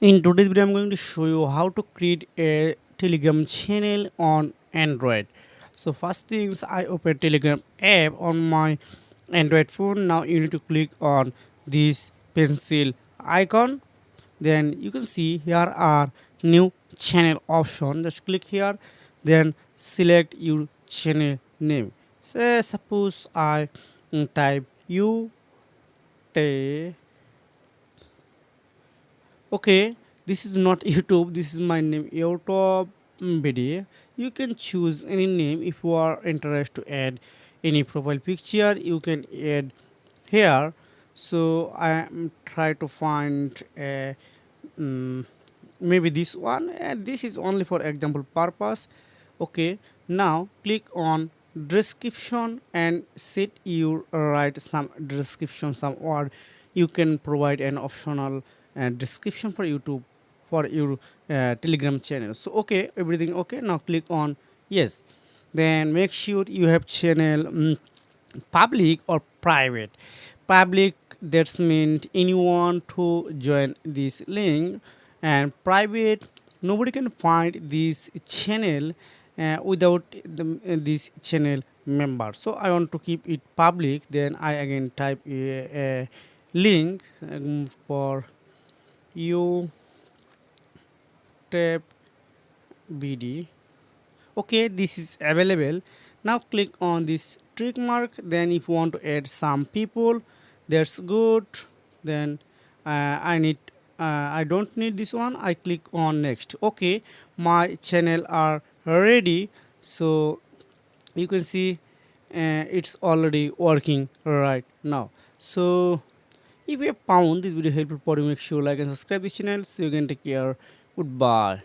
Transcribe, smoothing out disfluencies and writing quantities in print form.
In today's video, I'm going to show you how to create a Telegram channel on Android. So first things, I open Telegram app on my Android phone. Now you need to click on this pencil icon. Then you can see here are new channel option. Just click here. Then select your channel name. Say suppose I type you okay, this is not YouTube, this is my name YouTube video. You can choose any name. If you are interested to add any profile picture, you can add here. So I am try to find a mm, maybe this one, and this is only for example purpose. Okay, now click on description and set you write some description, some word. You can provide an optional description for YouTube for your Telegram channel. So okay, everything okay. Now click on yes. Then make sure you have channel public or private. Public, that's meant anyone to join this link, and private, nobody can find this channel without this channel member. So I want to keep it public. Then I again type a link for you tap bd. Okay, this is available. Now click on this trick mark. Then if you want to add some people, that's good. Then I don't need this one. I click on next. Okay, my channel are ready. So you can see it's already working right now. So if you have found this video helpful for you, make sure like and subscribe this channel. So you can take care. Goodbye.